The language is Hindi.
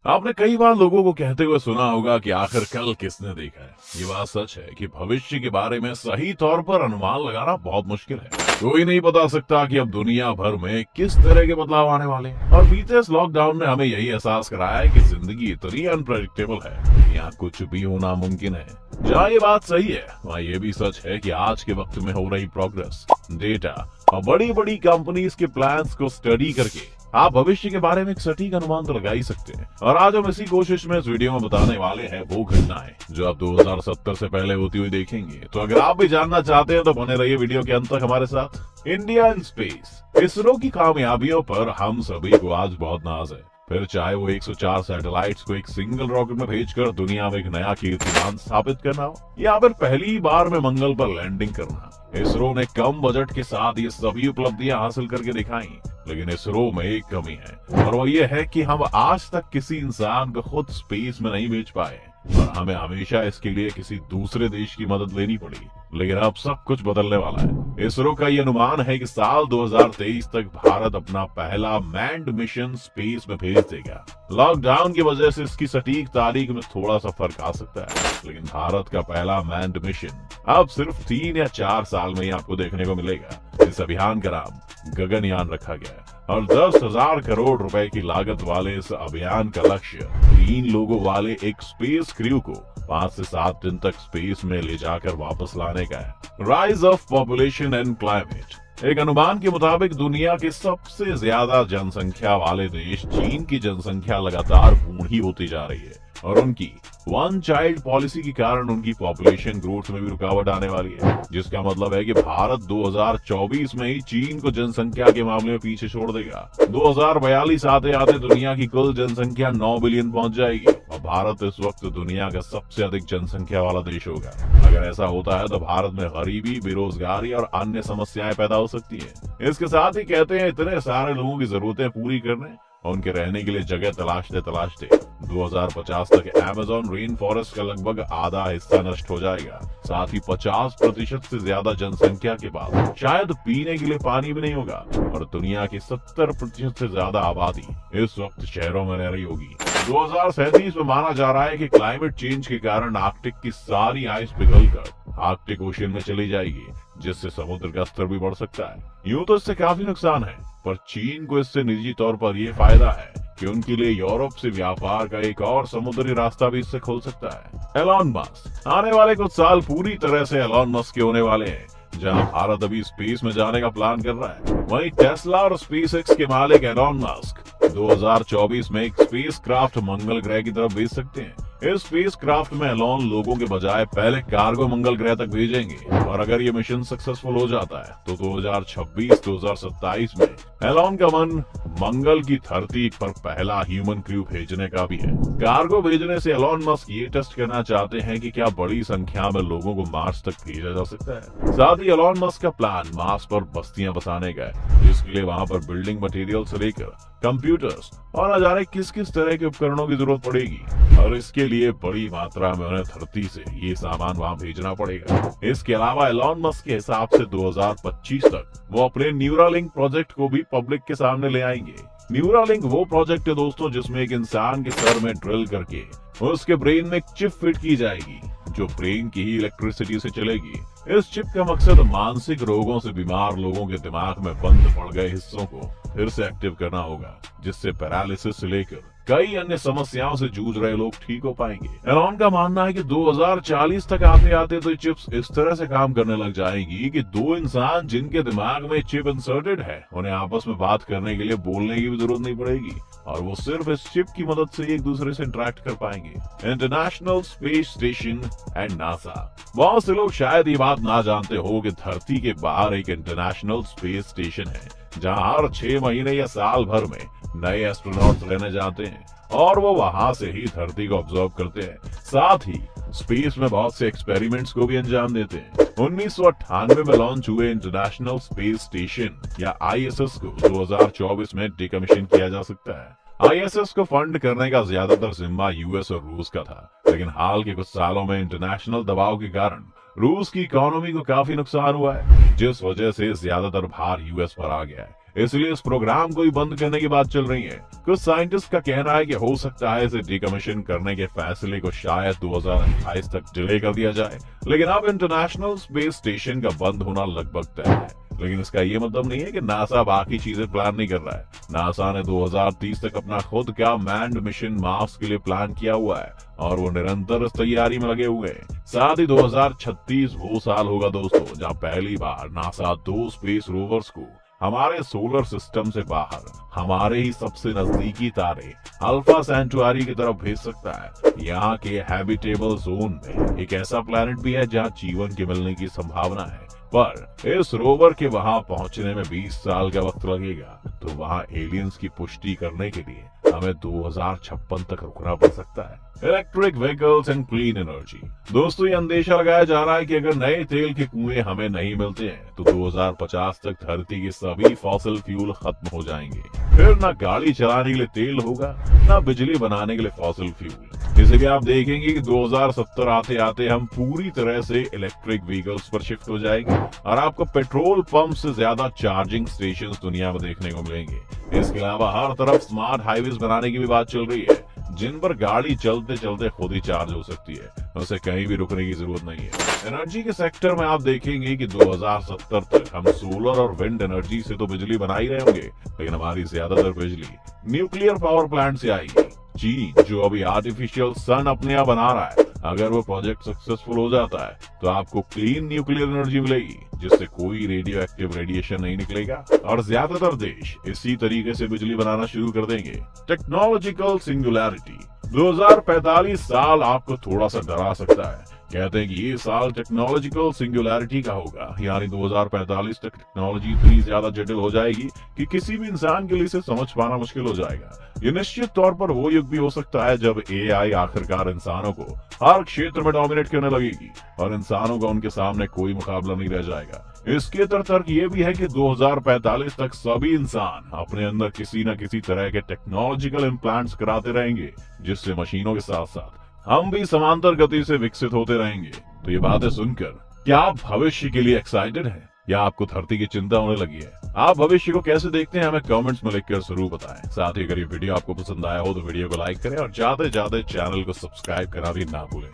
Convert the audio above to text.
आपने कई बार लोगों को कहते हुए सुना होगा कि आखिर कल किसने देखा है। ये बात सच है कि भविष्य के बारे में सही तौर पर अनुमान लगाना बहुत मुश्किल है। कोई नहीं बता सकता कि अब दुनिया भर में किस तरह के बदलाव आने वाले हैं। और बीते इस लॉकडाउन ने हमें यही एहसास कराया है कि जिंदगी इतनी अनप्रेडिक्टेबल है, यहाँ कुछ भी होना मुमकिन है। जहाँ ये बात सही है, वहाँ ये भी सच है कि आज के वक्त में हो रही प्रोग्रेस, डेटा और बड़ी बड़ी कंपनीज के प्लान्स को स्टडी करके आप भविष्य के बारे में एक सटीक अनुमान तो लगा ही सकते हैं। और आज हम इसी कोशिश में इस वीडियो में बताने वाले हैं वो घटनाएं जो आप 2070 से पहले होती हुई देखेंगे। तो अगर आप भी जानना चाहते हैं तो बने रहिए वीडियो के अंत तक हमारे साथ। इंडिया इन स्पेस, इसरो की कामयाबियों पर हम सभी को आज बहुत नाज है। फिर चाहे वो 104 सैटेलाइट्स को एक सिंगल रॉकेट में भेजकर दुनिया में एक नया कीर्तिमान स्थापित करना हो, या फिर पहली बार में मंगल पर लैंडिंग करना। इसरो ने कम बजट के साथ ये सभी उपलब्धियां हासिल करके दिखाई। लेकिन इसरो में एक कमी है, और वो ये है कि हम आज तक किसी इंसान को खुद स्पेस में नहीं भेज पाए और हमें हमेशा इसके लिए किसी दूसरे देश की मदद लेनी पड़ी। लेकिन अब सब कुछ बदलने वाला है। इसरो का ये अनुमान है कि साल 2023 तक भारत अपना पहला मैन्ड मिशन स्पेस में भेज देगा। लॉकडाउन की वजह से इसकी सटीक तारीख में थोड़ा सा फर्क आ सकता है, लेकिन भारत का पहला मैन्ड मिशन अब सिर्फ 3 या 4 साल में ही आपको देखने को मिलेगा। इस अभियान का नाम गगनयान रखा गया और 10,000 करोड़ रुपए की लागत वाले इस अभियान का लक्ष्य 3 लोगों वाले एक स्पेस क्रू को 5 से 7 दिन तक स्पेस में ले जाकर वापस लाने का है। Rise of population and climate, एक अनुमान के मुताबिक दुनिया के सबसे ज्यादा जनसंख्या वाले देश चीन की जनसंख्या लगातार बूढ़ी होती जा रही है और उनकी वन चाइल्ड पॉलिसी के कारण उनकी पॉपुलेशन ग्रोथ में भी रुकावट आने वाली है, जिसका मतलब है कि भारत 2024 में ही चीन को जनसंख्या के मामले में पीछे छोड़ देगा। 2042 आते आते दुनिया की कुल जनसंख्या 9 बिलियन पहुंच जाएगी और भारत इस वक्त दुनिया का सबसे अधिक जनसंख्या वाला देश होगा। अगर ऐसा होता है तो भारत में गरीबी, बेरोजगारी और अन्य समस्याएं पैदा हो सकती है। इसके साथ ही कहते हैं इतने सारे लोगों की जरूरतें पूरी करने और उनके रहने के लिए जगह तलाशते तलाशते 2050 तक अमेज़न रेन फॉरेस्ट का लगभग आधा हिस्सा नष्ट हो जाएगा। साथ ही 50% से ज्यादा जनसंख्या के बाद शायद पीने के लिए पानी भी नहीं होगा और दुनिया की 70% से ज्यादा आबादी इस वक्त शहरों में रह रही होगी। 2037 में माना जा रहा है कि क्लाइमेट चेंज के कारण आर्कटिक की सारी आइस पिघलकर आर्कटिक ओशियन में चली जाएगी, जिससे समुद्र का स्तर भी बढ़ सकता है। यूं तो इससे काफी नुकसान है, पर चीन को इससे निजी तौर पर यह फायदा है कि उनके लिए यूरोप से व्यापार का एक और समुद्री रास्ता भी इससे खुल सकता है। एलॉन मस्क, आने वाले कुछ साल पूरी तरह से एलॉन मस्क के होने वाले हैं। जहां भारत अभी स्पेस में जाने का प्लान कर रहा है, वहीं टेस्ला और स्पेसएक्स के मालिक एलॉन मस्क 2024 में एक स्पेस क्राफ्ट मंगल ग्रह की तरफ भेज सकते हैं। इस स्पेस क्राफ्ट में एलॉन लोगों के बजाय पहले कार्गो मंगल ग्रह तक भेजेंगे और अगर ये मिशन सक्सेसफुल हो जाता है तो 2026-2027 में एलॉन का मन मंगल की धरती पर पहला ह्यूमन क्रू भेजने का भी है। कार्गो भेजने से एलॉन मस्क ये टेस्ट करना चाहते हैं कि क्या बड़ी संख्या में लोगों को मार्स तक भेजा जा सकता है। साथ ही एलॉन मस्क का प्लान मार्स पर बस्तियां बसाने का है, जिसके लिए वहां पर बिल्डिंग मटेरियल से लेकर कंप्यूटर्स और न जाने किस किस तरह के उपकरणों की जरूरत पड़ेगी और इसके लिए बड़ी मात्रा में उन्हें धरती से ये सामान वहां भेजना पड़ेगा। इसके अलावा एलॉन मस्क के हिसाब से 2025 तक वो अपने न्यूरालिंक प्रोजेक्ट को भी पब्लिक के सामने ले आएंगे। न्यूरालिंक वो प्रोजेक्ट है दोस्तों जिसमें एक इंसान के सर में ड्रिल करके उसके ब्रेन में एक चिप फिट की जाएगी जो ब्रेन की ही इलेक्ट्रिसिटी से चलेगी। इस चिप का मकसद मानसिक रोगों से बीमार लोगों के दिमाग में बंद पड़ गए हिस्सों को फिर से एक्टिव करना होगा, जिससे पैरालिसिस से लेकर कई अन्य समस्याओं से जूझ रहे लोग ठीक हो पाएंगे। एलॉन का मानना है कि 2040 तक आते आते तो चिप्स इस तरह से काम करने लग जाएंगी कि 2 इंसान जिनके दिमाग में चिप इंसर्टेड है उन्हें आपस में बात करने के लिए बोलने की भी जरूरत नहीं पड़ेगी और वो सिर्फ इस चिप की मदद से एक दूसरे से इंटरेक्ट कर पाएंगे। International space station and NASA, बहुत से लोग शायद ये बात ना जानते हो कि धरती के बाहर एक इंटरनेशनल स्पेस स्टेशन है जहां हर 6 महीने या साल भर में नए एस्ट्रोनॉट्स रहने जाते हैं और वो वहां से ही धरती को ऑब्जर्व करते हैं। साथ ही स्पेस में बहुत से एक्सपेरिमेंट्स को भी अंजाम देते हैं। 1998 में लॉन्च हुए इंटरनेशनल स्पेस स्टेशन या ISS को 2024 में डिकमीशन किया जा सकता है। ISS को फंड करने का ज्यादातर जिम्मा यूएस और रूस का था, लेकिन हाल के कुछ सालों में इंटरनेशनल दबाव के कारण रूस की इकोनॉमी को काफी नुकसान हुआ है, जिस वजह से ज्यादातर भार यूएस पर आ गया है। इसलिए इस प्रोग्राम को ही बंद करने की बात चल रही है। कुछ साइंटिस्ट का कहना है कि हो सकता है इसे डिकमीशन करने के फैसले को शायद 2028 तक डिले कर दिया जाए, लेकिन अब इंटरनेशनल स्पेस स्टेशन का बंद होना लगभग तय है। लेकिन इसका ये मतलब नहीं है कि नासा बाकी चीजें प्लान नहीं कर रहा है। नासा ने 2030 तक अपना खुद का मैन्ड मिशन मार्स के लिए प्लान किया हुआ है और वो निरंतर इस तैयारी में लगे हुए हैं। साथ ही 2036 वो साल होगा दोस्तों जहां पहली बार नासा 2 स्पेस रोवर्स को हमारे सोलर सिस्टम से बाहर हमारे ही सबसे नजदीकी तारे अल्फा सेंटुआरी की तरफ भेज सकता है। यहाँ के हैबिटेबल जोन में एक ऐसा प्लैनेट भी है जहाँ जीवन के मिलने की संभावना है, पर इस रोवर के वहां पहुंचने में 20 साल का वक्त लगेगा। तो वहां एलियंस की पुष्टि करने के लिए हमें 2056 तक रुकना पड़ सकता है। Electric vehicles and clean energy. दोस्तों ये अंदेशा लगाया जा रहा है कि अगर नए तेल के कुएं हमें नहीं मिलते हैं तो 2050 तक धरती के सभी फॉसिल फ्यूल खत्म हो जाएंगे। फिर ना गाड़ी चलाने के लिए तेल होगा, ना बिजली बनाने के लिए फॉसिल फ्यूल। इसलिए आप देखेंगे कि 2070 आते आते हम पूरी तरह से इलेक्ट्रिक व्हीकल्स पर शिफ्ट हो जाएंगे और आपको पेट्रोल पंप से ज्यादा चार्जिंग स्टेशन दुनिया में देखने को मिलेंगे। इसके अलावा हर तरफ स्मार्ट हाईवेज बनाने की भी बात चल रही है, जिन पर गाड़ी चलते चलते खुद ही चार्ज हो सकती है, उसे कहीं भी रुकने की जरूरत नहीं है। एनर्जी के सेक्टर में आप देखेंगे कि 2070 तक हम सोलर और विंड एनर्जी से तो बिजली बना ही रहे होंगे, लेकिन हमारी ज्यादातर बिजली न्यूक्लियर पावर प्लांट से आएगी। चीन जो अभी आर्टिफिशियल सन अपने यहाँ बना रहा है, अगर वो प्रोजेक्ट सक्सेसफुल हो जाता है तो आपको क्लीन न्यूक्लियर एनर्जी मिलेगी जिससे कोई रेडियो एक्टिव रेडिएशन नहीं निकलेगा और ज्यादातर देश इसी तरीके से बिजली बनाना शुरू कर देंगे। Technological singularity. 2045 साल आपको थोड़ा सा डरा सकता है। कहते हैं कि ये साल टेक्नोलॉजिकल सिंगुलैरिटी का होगा, यानी 2045 तक टेक्नोलॉजी इतनी ज्यादा जटिल हो जाएगी कि किसी भी इंसान के लिए इसे समझ पाना मुश्किल हो जाएगा। ये निश्चित तौर पर वो युग भी हो सकता है जब एआई आखिरकार इंसानों को हर क्षेत्र में डोमिनेट करने लगेगी और इंसानों का उनके सामने कोई मुकाबला नहीं रह जाएगा। इसके तर्क ये भी है कि 2045 तक सभी इंसान अपने अंदर किसी न किसी तरह के टेक्नोलॉजिकल इम्प्लांट्स कराते रहेंगे, जिससे मशीनों के साथ साथ हम भी समांतर गति से विकसित होते रहेंगे। तो ये बातें सुनकर क्या आप भविष्य के लिए एक्साइटेड हैं या आपको धरती की चिंता होने लगी है? आप भविष्य को कैसे देखते हैं हमें कमेंट्स में लिखकर जरूर बताएं। साथ ही अगर ये वीडियो आपको पसंद आया हो तो वीडियो को लाइक करें और ज्यादा से ज्यादा चैनल को सब्सक्राइब करना भी ना भूलें।